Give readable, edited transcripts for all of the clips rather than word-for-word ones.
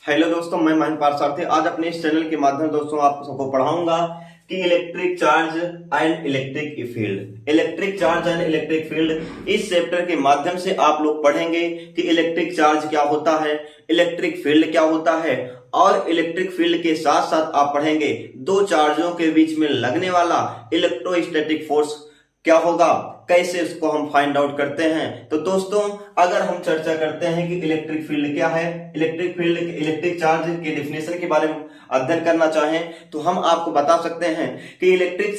Hello दोस्तों, मैं महेंद्र पारसारथी। आज अपने इस चैनल के माध्यम दोस्तों आप सबको पढ़ाऊंगा कि electric charge and electric field. Electric charge and electric field इस चैप्टर के माध्यम से आप लोग पढ़ेंगे कि इलेक्ट्रिक चार्ज क्या होता है, इलेक्ट्रिक फील्ड क्या होता है, और इलेक्ट्रिक फील्ड के साथ साथ आप पढ़ेंगे दो चार्जों के बीच में लगने वाला इलेक्ट्रोस्टैटिक फोर्स क्या होगा, कैसे इसको हम फाइंड आउट करते हैं। तो दोस्तों अगर हम चर्चा करते हैं कि इलेक्ट्रिक फील्ड क्या है, इलेक्ट्रिक फील्ड इलेक्ट्रिक चार्ज के डिफिनेशन के बारे में अध्ययन करना चाहें तो हम आपको बता सकते हैं कि इलेक्ट्रिक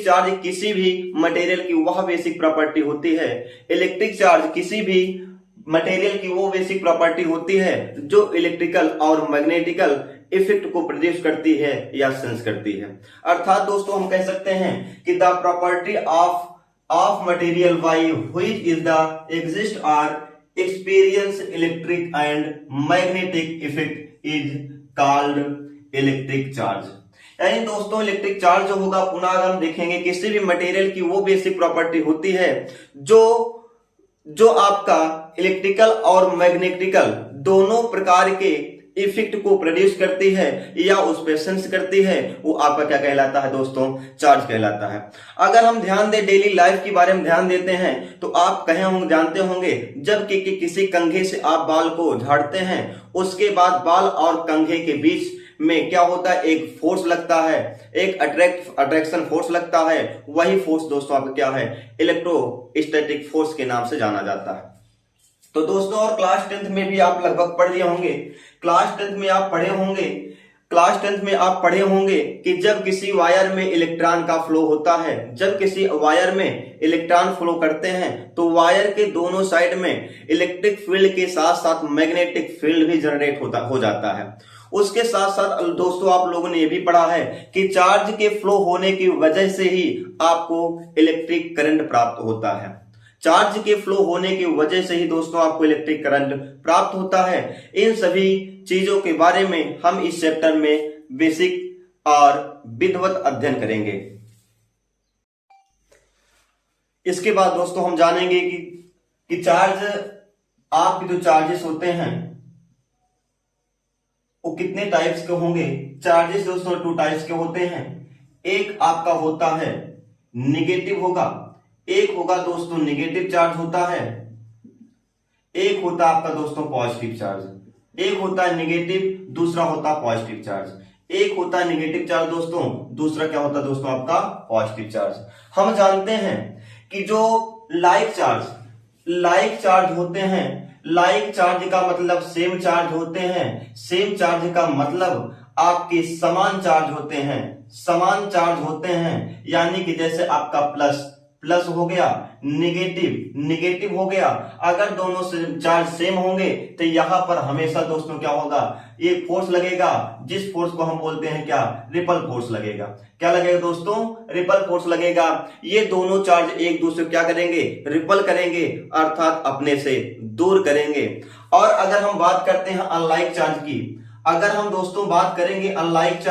चार्ज किसी भी मटेरियल की वह बेसिक प्रॉपर्टी होती है। इलेक्ट्रिक चार्ज किसी भी मटेरियल की वो बेसिक प्रॉपर्टी होती है जो इलेक्ट्रिकल और मैग्नेटिकल इफेक्ट को प्रोड्यूस करती है या सेंस करती है। अर्थात दोस्तों हम कह सकते हैं कि the property of material by which is the exist और experience electric and magnetic effect is called electric charge. यानी दोस्तों इलेक्ट्रिक चार्ज जो होगा, पुनः अगर हम देखेंगे किसी भी मटेरियल की वो बेसिक प्रॉपर्टी होती है जो आपका इलेक्ट्रिकल और मैग्नेटिकल दोनों प्रकार के इफेक्ट को प्रोड्यूस करती है या उस पे सेंस करती है, वो आपका क्या कहलाता है दोस्तों, चार्ज कहलाता है। अगर हम ध्यान दें डेली लाइफ के बारे में ध्यान देते हैं तो आप कहे होंगे, जानते होंगे जब कि किसी कंघे से आप बाल को झाड़ते हैं, उसके बाद बाल और कंघे के बीच में क्या होता है, एक फोर्स लगता है, एक अट्रैक्शन फोर्स लगता है। वही फोर्स दोस्तों आपका क्या है, इलेक्ट्रोस्टैटिक फोर्स के नाम से जाना जाता है। तो दोस्तों और क्लास 10th में भी आप लगभग पढ़ लिए होंगे, क्लास 10th में आप पढ़े होंगे कि जब किसी वायर में इलेक्ट्रॉन का फ्लो होता है, जब किसी वायर में इलेक्ट्रॉन फ्लो करते हैं तो वायर के दोनों साइड में इलेक्ट्रिक फील्ड के साथ साथ मैग्नेटिक फील्ड भी जनरेट हो जाता है। उसके साथ साथ दोस्तों आप लोगों ने यह भी पढ़ा है कि चार्ज के फ्लो होने की वजह से ही आपको इलेक्ट्रिक करंट प्राप्त होता है। चार्ज के फ्लो होने की वजह से ही दोस्तों आपको इलेक्ट्रिक करंट प्राप्त होता है। इन सभी चीजों के बारे में हम इस चैप्टर में बेसिक और विधिवत अध्ययन करेंगे। इसके बाद दोस्तों हम जानेंगे कि चार्ज, आपके जो चार्जेस होते हैं वो कितने टाइप्स के होंगे। चार्जेस दोस्तों 2 टाइप्स के होते हैं। एक आपका होता है निगेटिव होगा, एक होगा दोस्तों नेगेटिव चार्ज होता है, एक होता है आपका दोस्तों पॉजिटिव चार्ज। एक होता है नेगेटिव, दूसरा होता है पॉजिटिव चार्ज। एक होता है नेगेटिव चार्ज दोस्तों, दूसरा क्या होता है दोस्तों आपका पॉजिटिव चार्ज। हम जानते हैं कि जो लाइक चार्ज होते हैं, लाइक चार्ज का मतलब सेम चार्ज होते हैं, सेम चार्ज का मतलब आपके समान चार्ज होते हैं, यानी कि जैसे आपका प्लस हो गया, निगेटिव हो गया। अगर दोनों चार्ज सेम होंगे तो यहां पर हमेशा दोस्तों क्या होगा, एक फोर्स लगेगा, जिस फोर्स को हम बोलते हैं क्या, रिपल फोर्स लगेगा। क्या लगेगा दोस्तों, रिपल फोर्स लगेगा। ये दोनों चार्ज एक दूसरे को क्या करेंगे, रिपल करेंगे, अर्थात अपने से दूर करेंगे। और अगर हम बात करते हैं अनलाइक चार्ज की, अगर हम दोस्तों बात करेंगे अनलाइक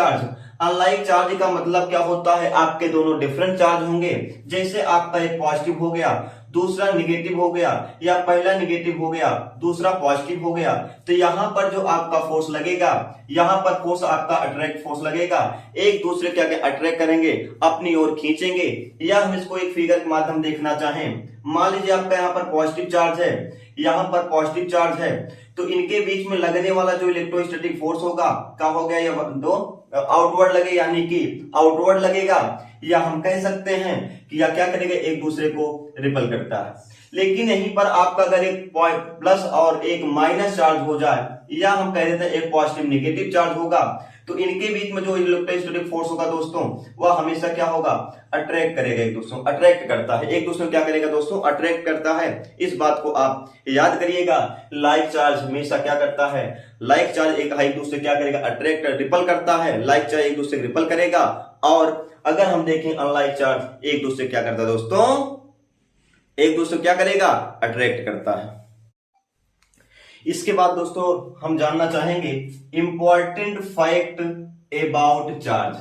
चार्ज का मतलब क्या होता है, आपके दोनों डिफरेंट चार्ज होंगे। जैसे आपका एक पॉजिटिव हो गया, दूसरा निगेटिव हो गया, या पहला निगेटिव हो गया, दूसरा पॉजिटिव हो गया, तो यहां पर जो आपका फोर्स लगेगा, यहां पर फोर्स आपका अट्रैक्ट फोर्स लगेगा। एक दूसरे क्या अट्रैक्ट करेंगे, अपनी ओर खींचेंगे। या हम इसको एक फिगर के माध्यम देखना चाहें, मान लीजिए आपका यहाँ पर पॉजिटिव चार्ज है, यहाँ पर पॉजिटिव चार्ज है, तो इनके बीच में लगने वाला जो इलेक्ट्रोस्टैटिक फोर्स होगा, क्या हो गया, ये दो आउटवर्ड लगे, यानी कि आउटवर्ड लगेगा, या हम कह सकते हैं कि या क्या करेगा, एक दूसरे को रिपल करता है। लेकिन यहीं पर आपका अगर एक प्लस और एक माइनस चार्ज हो जाए, या हम कह देते हैं एक पॉजिटिव निगेटिव चार्ज होगा, तो इनके बीच में जो इलेक्ट्रोस्टैटिक फोर्स होगा दोस्तों, वह हमेशा क्या होगा, अट्रैक्ट करेगा, एक दूसरे को अट्रैक्ट करता है, एक दूसरे को क्या करेगा दोस्तों, अट्रैक्ट करता है। इस बात को आप याद करिएगा। लाइक चार्ज हमेशा क्या करता है, लाइक चार्ज एक दूसरे क्या करेगा, अट्रैक्ट रिपल करता है, लाइक चार्ज एक दूसरे को रिपल करेगा। और अगर हम देखें अनलाइक चार्ज एक दूसरे क्या करता है दोस्तों, एक दूसरे क्या करेगा, अट्रैक्ट करता है। इसके बाद दोस्तों हम जानना चाहेंगे इंपॉर्टेंट फैक्ट अबाउट चार्ज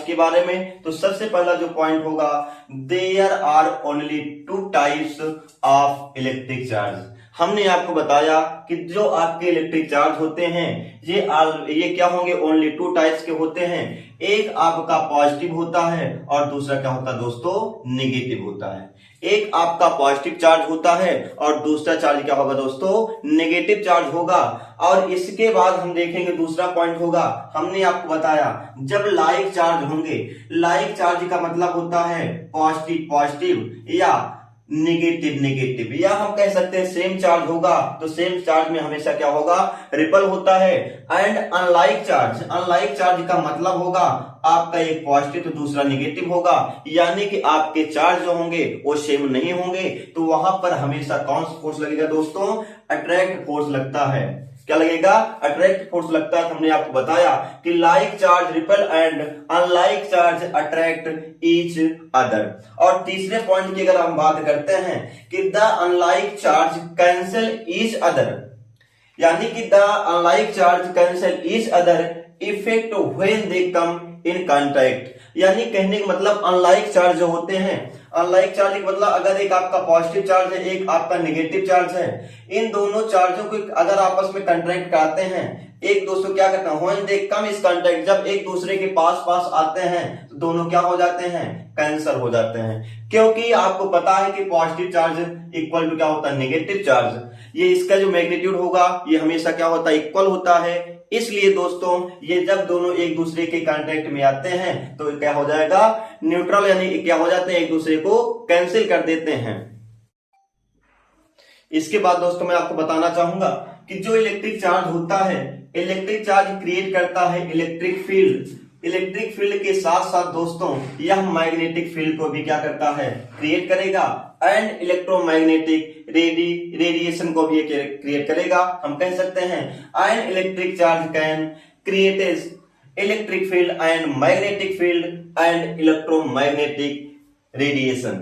के बारे में। तो सबसे पहला जो पॉइंट होगा, there are only 2 types of electric charge. हमने आपको बताया कि जो आपके इलेक्ट्रिक चार्ज होते हैं ये क्या होंगे, ओनली टू टाइप्स के होते हैं। एक आपका पॉजिटिव होता है और दूसरा क्या होता है दोस्तों, नेगेटिव होता है। एक आपका पॉजिटिव चार्ज होता है और दूसरा चार्ज क्या होगा दोस्तों, नेगेटिव चार्ज होगा। और इसके बाद हम देखेंगे दूसरा पॉइंट होगा, हमने आपको बताया जब लाइक चार्ज होंगे, लाइक चार्ज का मतलब होता है पॉजिटिव पॉजिटिव या नेगेटिव नेगेटिव, या हम कह सकते हैं सेम चार्ज होगा तो सेम चार्ज में हमेशा क्या होगा, रिपल होता है। And unlike charge, unlike charge का मतलब होगा आपका एक पॉजिटिव तो दूसरा नेगेटिव होगा, यानी कि आपके चार्ज जो होंगे वो सेम नहीं होंगे, तो वहां पर हमेशा कौन सा फोर्स लगेगा दोस्तों, अट्रैक्ट फोर्स लगता है। क्या लगेगा, अट्रैक्ट फोर्स लगता है। हमने आपको बताया कि like charge ripple and unlike charge attract each other. और तीसरे पॉइंट की अगर हम बात करते हैं कि the unlike charge cancel each other, यानी कि the unlike charge cancel each other effect when they come in contact, यानी कहने का मतलब अनलाइक चार्ज जो होते हैं, अनलाइक चार्ज का मतलब अगर एक आपका पॉजिटिव चार्ज है एक आपका नेगेटिव चार्ज है, इन दोनों चार्जों को अगर आपस में कंट्रैक्ट कराते हैं, एक दूसरे क्या करते हैं, व्हेन दे कम इस कांटेक्ट, जब एक दूसरे के पास पास आते हैं तो दोनों क्या हो जाते हैं, कैंसल हो जाते हैं। क्योंकि आपको पता है कि पॉजिटिव चार्ज इक्वल टू क्या होता है, नेगेटिव चार्ज, ये इसका जो मैग्नीट्यूड होगा ये हमेशा क्या होता है, इक्वल होता है। इसलिए दोस्तों ये जब दोनों एक दूसरे के कांटेक्ट में आते हैं तो क्या हो जाएगा, न्यूट्रल, यानी क्या हो जाते हैं, एक दूसरे को कैंसिल कर देते हैं। इसके बाद दोस्तों मैं आपको बताना चाहूंगा कि जो इलेक्ट्रिक चार्ज होता है, इलेक्ट्रिक चार्ज क्रिएट करता है इलेक्ट्रिक फील्ड, इलेक्ट्रिक फील्ड के साथ साथ दोस्तों यह मैग्नेटिक फील्ड को भी क्या करता है, क्रिएट करेगा। एंड इलेक्ट्रोमैग्नेटिक रेडिएशन को भी क्रिएट करेगा। हम कह सकते हैं an electric charge can create electric field and magnetic field and electromagnetic radiation.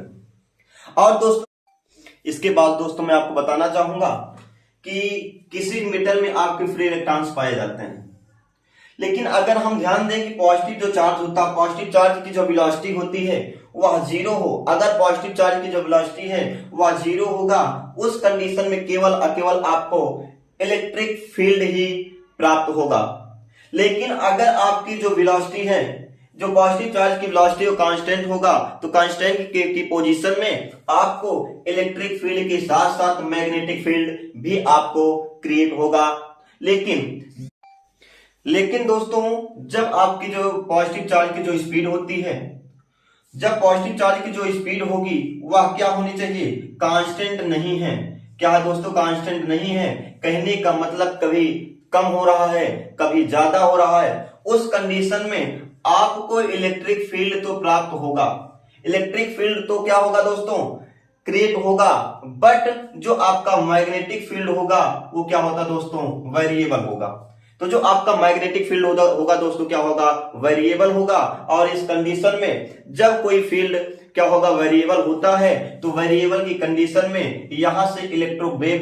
और दोस्तों इसके बाद दोस्तों मैं आपको बताना चाहूंगा कि किसी मेटल में आपके फ्री इलेक्ट्रॉन्स पाए जाते हैं, लेकिन अगर हम ध्यान दें कि पॉजिटिव जो चार्ज होता है, पॉजिटिव चार्ज की जो वेलोसिटी होती है वह जीरो हो, अगर पॉजिटिव चार्ज की जो वेलोसिटी है वह जीरो होगा, उस कंडीशन में केवल केवल आपको इलेक्ट्रिक फील्ड ही प्राप्त होगा। लेकिन अगर आपकी जो वेलोसिटी है, जो पॉजिटिव चार्ज की वेलोसिटी वो कांस्टेंट होगा, तो कांस्टेंट की पोजीशन में आपको इलेक्ट्रिक फील्ड के साथ साथ मैग्नेटिक फील्ड भी आपको क्रिएट होगा। लेकिन दोस्तों जब आपकी जो पॉजिटिव चार्ज की जो स्पीड होती है, जब पॉजिटिव चार्ज की जो स्पीड होगी वह क्या होनी चाहिए, कांस्टेंट नहीं है। क्या है दोस्तों, कांस्टेंट नहीं है। कहने का मतलब कभी कम हो रहा है कभी ज्यादा हो रहा है, उस कंडीशन में आपको इलेक्ट्रिक फील्ड तो प्राप्त होगा, इलेक्ट्रिक फील्ड तो क्या होगा दोस्तों, क्रिएट होगा, बट जो आपका मैग्नेटिक फील्ड होगा वो क्या होता दोस्तों, वेरिएबल होगा। तो जो आपका मैग्नेटिक फील्ड होगा दोस्तों क्या होगा, वेरिएबल होगा। और इस कंडीशन में जब कोई फील्ड क्या होगा, वेरिएबल होता है, तो वेरिएबल की कंडीशन में यहां से इलेक्ट्रोवेव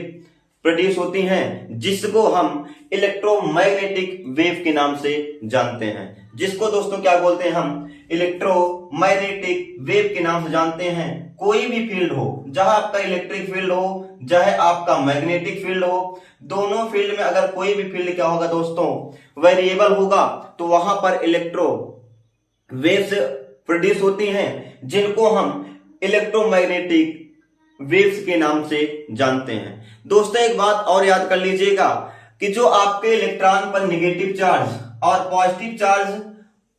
प्रोड्यूस होती हैं, जिसको हम इलेक्ट्रोमैग्नेटिक वेव के नाम से जानते हैं, जिसको दोस्तों क्या बोलते हैं, हम इलेक्ट्रोमैग्नेटिक वेव के नाम से जानते हैं। कोई भी फील्ड हो, जहां आपका इलेक्ट्रिक फील्ड हो चाहे आपका मैग्नेटिक फील्ड हो, दोनों फील्ड में अगर कोई भी फील्ड क्या होगा दोस्तों, वेरिएबल होगा, तो वहां पर इलेक्ट्रो वेव्स प्रोड्यूस होती हैं, जिनको हम इलेक्ट्रोमैग्नेटिक वेव्स के नाम से जानते हैं। दोस्तों एक बात और याद कर लीजिएगा कि जो आपके इलेक्ट्रॉन पर नेगेटिव चार्ज और पॉजिटिव चार्ज,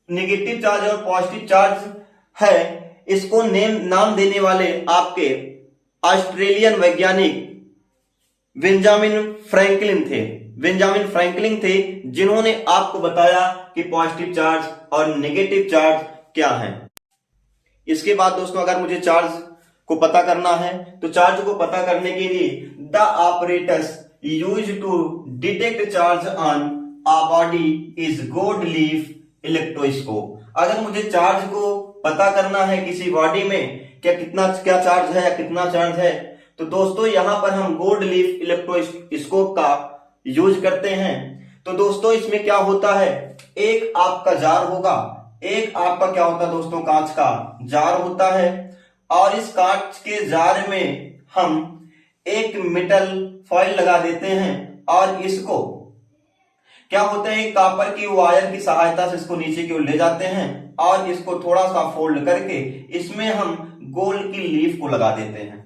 नेगेटिव चार्ज और पॉजिटिव चार्ज है, इसको नाम देने वाले आपके ऑस्ट्रेलियन वैज्ञानिक बेंजामिन फ्रैंकलिन थे। बेंजामिन फ्रैंकलिन थे जिन्होंने आपको बताया कि पॉजिटिव चार्ज और नेगेटिव चार्ज क्या है। इसके बाद दोस्तों अगर मुझे चार्ज को पता करना है, तो चार्ज को पता करने के लिए the operators use to detect charge on a body is gold leaf electroscope. अगर मुझे चार्ज को पता करना है किसी बॉडी में क्या चार्ज है या कितना चार्ज है, तो दोस्तों यहां पर हम गोल्ड लीफ इलेक्ट्रोस्कोप का यूज करते हैं। तो दोस्तों इसमें क्या होता है, एक आपका जार होगा, एक आपका क्या होता है दोस्तों, कांच का जार होता है, और इस कांच के जार में हम एक मेटल फॉइल लगा देते हैं और इसको क्या होता है, कॉपर की वायर की सहायता से इसको नीचे की ओर ले जाते हैं और इसको थोड़ा सा फोल्ड करके इसमें हम गोल्ड की लीफ को लगा देते हैं।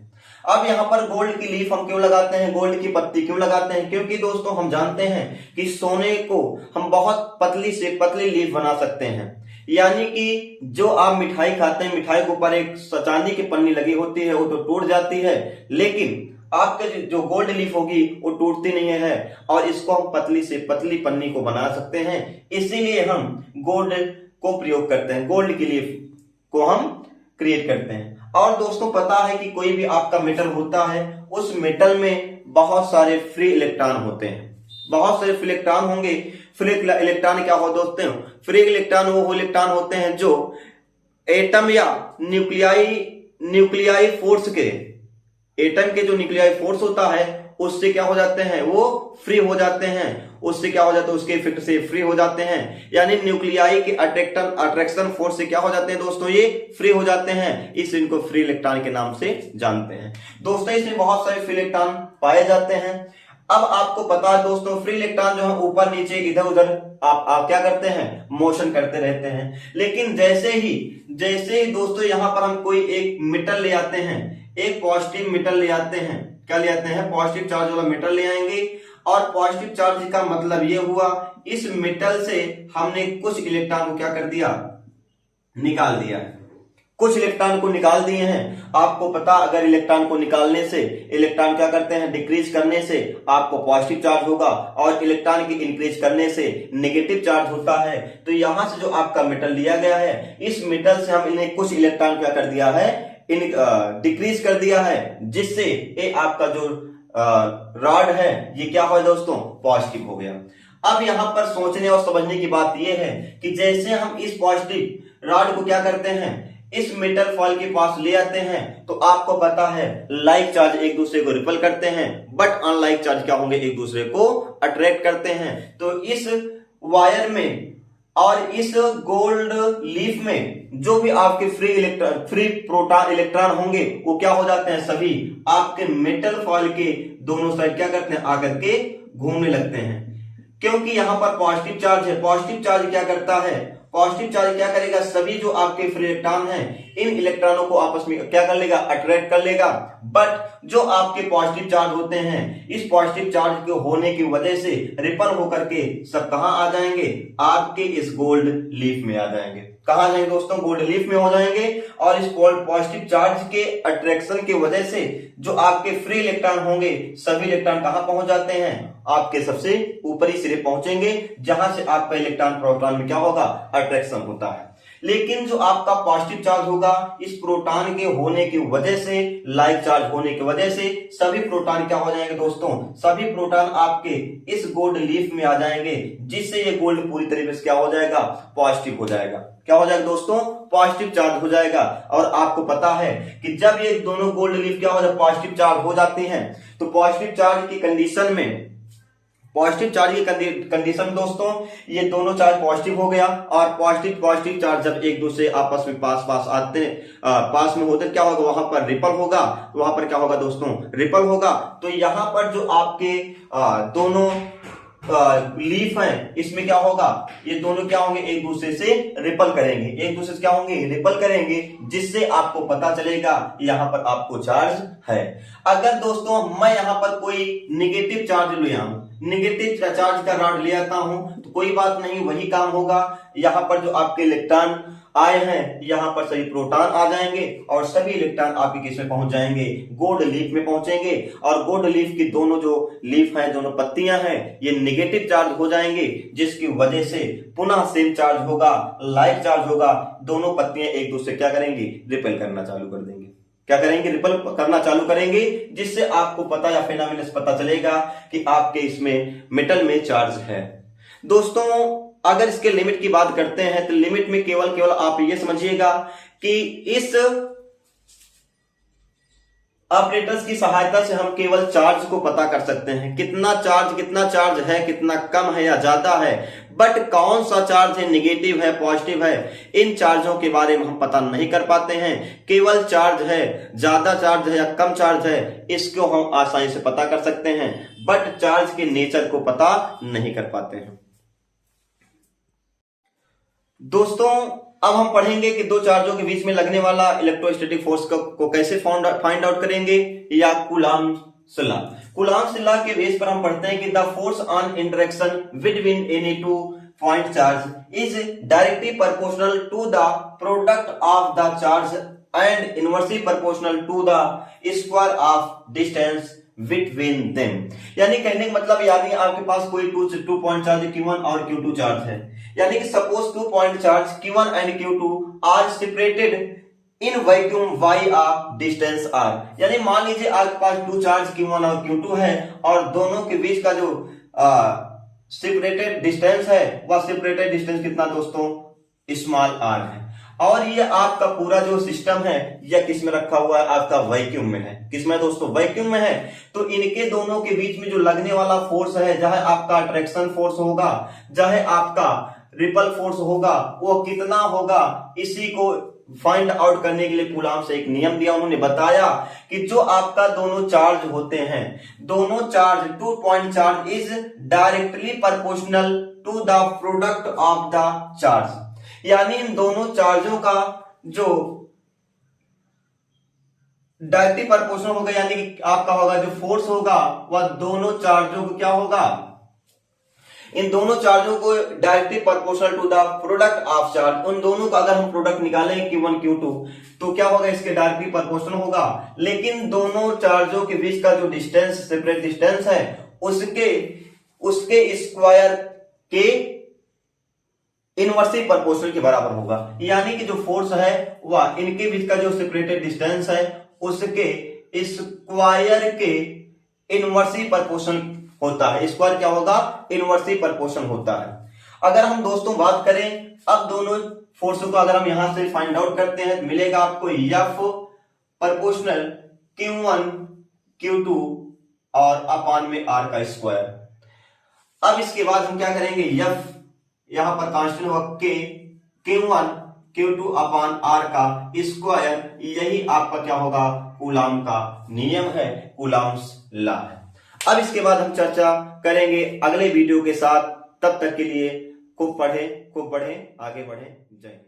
अब यहां पर गोल्ड की लीफ हम क्यों लगाते हैं, गोल्ड की पत्ती क्यों लगाते हैं? क्योंकि दोस्तों हम जानते हैं कि सोने को हम बहुत पतली से पतली लीफ बना सकते हैं। यानी कि जो आप मिठाई खाते हैं, मिठाई के ऊपर एक चांदी की पन्नी लगी होती है, वो तो टूट जाती है, लेकिन आपके जो गोल्ड लीफ होगी वो टूटती नहीं है और इसको हम पतली से पतली पन्नी को बना सकते हैं। इसीलिए हम गोल्ड को प्रयोग करते हैं, गोल्ड की लीफ को हम क्रिएट करते हैं। और दोस्तों पता है कि कोई भी आपका मेटल होता है, उस मेटल में बहुत सारे फ्री इलेक्ट्रॉन होते हैं, बहुत सारे फ्री इलेक्ट्रॉन होंगे। फ्री इलेक्ट्रॉन क्या हो दोस्तों? फ्री इलेक्ट्रॉन वो इलेक्ट्रॉन होते हैं जो एटम या न्यूक्लियाई फोर्स के, एटम के जो न्यूक्लियाई फोर्स होता है उससे क्या हो जाते हैं, वो फ्री हो जाते हैं। उससे क्या हो जाता है, उसके इफेक्ट से फ्री हो जाते हैं। यानी न्यूक्लियाई के अट्रैक्शन फोर्स से क्या हो जाते हैं दोस्तों, ये फ्री हो जाते हैं। इस इनको फ्री इलेक्ट्रॉन के नाम से जानते हैं। दोस्तों इसमें बहुत सारे फ्री इलेक्ट्रॉन पाए जाते हैं। अब आपको पता है दोस्तों, फ्री इलेक्ट्रॉन जो है ऊपर नीचे इधर उधर आप क्या करते हैं, मोशन करते रहते हैं। लेकिन जैसे ही दोस्तों यहां पर हम कोई एक मेटल ले आते हैं, एक पॉजिटिव मेटल ले आते हैं, क्या ले आते हैं, पॉजिटिव चार्ज वाला मेटल ले आएंगे। और पॉजिटिव चार्ज का मतलब ये हुआ, इस मेटल से हमने कुछ इलेक्ट्रॉन को क्या कर दिया, निकाल दिया, कुछ इलेक्ट्रॉन को निकाल दिए हैं। आपको पता, अगर इलेक्ट्रॉन को निकालने से, इलेक्ट्रॉन क्या करते हैं, डिक्रीज करने से आपको पॉजिटिव चार्ज होगा और इलेक्ट्रॉन की इंक्रीज करने से नेगेटिव चार्ज होता है। तो यहां से जो आपका मेटल लिया गया है, इस मेटल से हम इन्हें कुछ इलेक्ट्रॉन क्या कर दिया है, डिक्रीज कर दिया है, जिससे ये आपका जो रॉड है ये क्या हो दोस्तों, पॉजिटिव हो गया। अब यहां पर सोचने और समझने की बात यह है कि जैसे हम इस पॉजिटिव रॉड को क्या करते हैं, इस मेटल फॉइल के पास ले आते हैं, तो आपको पता है लाइक चार्ज एक दूसरे को रिपल करते हैं, बट अनलाइक चार्ज क्या होंगे, एक दूसरे को अट्रैक्ट करते हैं। तो इस वायर में और इस गोल्ड लीफ में जो भी आपके फ्री प्रोटॉन इलेक्ट्रॉन होंगे वो क्या हो जाते हैं, सभी आपके मेटल फॉइल के दोनों साइड क्या करते हैं, आकर के घूमने लगते हैं। क्योंकि यहां पर पॉजिटिव चार्ज है, पॉजिटिव चार्ज क्या करता है, पॉजिटिव चार्ज क्या करेगा, सभी जो आपके फ्री इलेक्ट्रॉन हैं इन इलेक्ट्रॉनों को आपस में क्या कर लेगा, अट्रैक्ट कर लेगा। बट जो आपके पॉजिटिव चार्ज होते हैं, इस पॉजिटिव चार्ज के होने की वजह से रिपल होकर के सब कहां आ जाएंगे, आपके इस गोल्ड लीफ में आ जाएंगे। कहां जाएंगे दोस्तों, गोल्ड लीफ में हो जाएंगे। और इस पॉजिटिव चार्ज के अट्रैक्शन की वजह से जो आपके फ्री इलेक्ट्रॉन होंगे, सभी इलेक्ट्रॉन कहां पहुंच जाते हैं, आपके सबसे ऊपरी सिरे पहुंचेंगे, जहां से आपका इलेक्ट्रॉन प्रोटॉन में क्या होगा, अट्रैक्शन होता है। लेकिन जो आपका पॉजिटिव चार्ज होगा, इस प्रोटॉन के होने की वजह से, लाइक चार्ज होने की वजह से सभी प्रोटॉन क्या हो जाएंगे दोस्तों, सभी प्रोटॉन आपके इस गोल्ड लीफ में आ जाएंगे, जिससे ये गोल्ड पूरी तरीके से क्या हो जाएगा, पॉजिटिव हो जाएगा। क्या हो जाएगा दोस्तों, पॉजिटिव चार्ज हो जाएगा। और आपको पता है कि जब ये दोनों गोल्ड लीफ क्या हो जाए, पॉजिटिव चार्ज हो जाती हैं, तो पॉजिटिव चार्ज की कंडीशन में, पॉजिटिव चार्ज की कंडीशन दोस्तों, ये दोनों चार्ज पॉजिटिव हो गया। और पॉजिटिव चार्ज जब एक दूसरे आपस में पास आते हैं, पास में होते, क्या होगा, वहां पर रिपल होगा, वहां पर क्या होगा दोस्तों, रिपल होगा। तो यहां पर जो आपके दोनों लीफ हैं, इसमें क्या होगा, ये दोनों क्या होंगे, एक दूसरे से रिपल करेंगे, एक दूसरे से क्या होंगे, रिपल करेंगे, जिससे आपको पता चलेगा यहां पर आपको चार्ज है। अगर दोस्तों मैं यहां पर कोई निगेटिव चार्ज ले आऊं, निगेटिव चार्ज का रॉड ले आता हूं, तो कोई बात नहीं, वही काम होगा। यहां पर जो आपके इलेक्ट्रॉन आए हैं, यहां पर सभी प्रोटॉन आ जाएंगे और सभी इलेक्ट्रॉन आपके किस में पहुंच जाएंगे, गोल्ड लीफ में पहुंचेंगे। और गोल्ड लीफ की दोनों जो लीफ हैं, दोनों पत्तियां हैं, ये नेगेटिव चार्ज हो जाएंगे, जिसकी वजह से पुनः सेम चार्ज होगा, लाइक चार्ज होगा। दोनों पत्तियां एक दूसरे क्या करेंगी, रिपेल करना चालू कर देंगे, क्या करेंगे, रिपल करना चालू करेंगे, जिससे आपको पता या फिनोमिना पता चलेगा कि आपके इसमें मेटल में चार्ज है। दोस्तों अगर इसके लिमिट की बात करते हैं, तो लिमिट में केवल आप ये समझिएगा कि इस ऑपरेटर्स की सहायता से हम केवल चार्ज को पता कर सकते हैं, कितना चार्ज है, कितना कम है या ज्यादा है। बट कौन सा चार्ज है निगेटिव है पॉजिटिव है, इन चार्जों के बारे में हम पता नहीं कर पाते हैं। केवल चार्ज है, ज्यादा चार्ज है या कम चार्ज है, इसको हम आसानी से पता कर सकते हैं, बट चार्ज के नेचर को पता नहीं कर पाते हैं। दोस्तों अब हम पढ़ेंगे कि दो चार्जों के बीच में लगने वाला इलेक्ट्रोस्टैटिक फोर्स को कैसे फाइंड आउट करेंगे, या कूलॉम्स लॉ। कूलॉम्स लॉ के बेस पर हम पढ़ते हैं कि the force on interaction between any two point charge is directly proportional to the product of the charge and inversely proportional to the square of distance between them. यानी कहने का मतलब, यानी आपके पास कोई टू पॉइंट चार्ज Q1 और Q2 charge है, यानी कि suppose 2 point charge Q1 and Q2 are separated in vacuum y a distance r। यानी मान लीजिए आपके पास 2 चार्ज Q1 और Q2 है और दोनों के बीच का जो सेपरेटेड डिस्टेंस है वह सेपरेटेड डिस्टेंस कितना दोस्तों, स्मॉल r है। और ये आपका पूरा जो सिस्टम है यह किस में रखा हुआ है, आपका वैक्यूम में है। किस में दोस्तों, वैक्यूम में है। तो इनके दोनों के बीच में जो लगने वाला फोर्स है, चाहे आपका अट्रैक्शन फोर्स होगा, चाहे आपका रिपल फोर्स होगा, वो कितना होगा, इसी को फाइंड आउट करने के लिए कूलॉम्स से एक नियम दिया। उन्होंने बताया कि जो आपका दोनों चार्ज होते हैं, दोनों charge 2 point charge is directly proportional to the product of the charge. यानी इन दोनों चार्जों का जो डायरेक्टली प्रोपोर्शनल होगा, यानी कि आपका होगा जो फोर्स होगा वह दोनों चार्जों को क्या होगा, इन दोनों चार्जों को directly proportional to the product of charge. उन दोनों का अगर हम प्रोडक्ट निकालें Q1 Q2 तो क्या होगा, इसके डायरेक्टली प्रोपोर्शनल होगा। लेकिन दोनों चार्जों के बीच का जो डिस्टेंस, सेपरेट डिस्टेंस है, उसके स्क्वायर के इनवर्सली प्रोपोर्शनल के बराबर होगा। यानी कि जो फोर्स है वह इनके बीच का जो सेपरेटेड डिस्टेंस है उसके स्क्वायर के इनवर्सली प्रोपोर्शनल होता है। स्क्वायर क्या होगा, इनवर्सली प्रोपोर्शनल होता है। अगर हम दोस्तों बात करें अब दोनों फोर्सों को अगर हम यहां से फाइंड आउट करते हैं, मिलेगा आपको F प्रोपोर्शनल Q1 Q2 और अपान में R का स्क्वायर। अब इसके बाद हम क्या करेंगे, F यहां पर कांस्टेंट होगा K Q1 Q2 अपान R का स्क्वायर। यही आपका क्या होगा, कूलॉम का नियम है, कूलॉम्स लॉ है। अब इसके बाद हम चर्चा करेंगे अगले वीडियो के साथ। तब तक के लिए खूब पढ़ें, खूब बढ़ें, आगे बढ़ें। जय।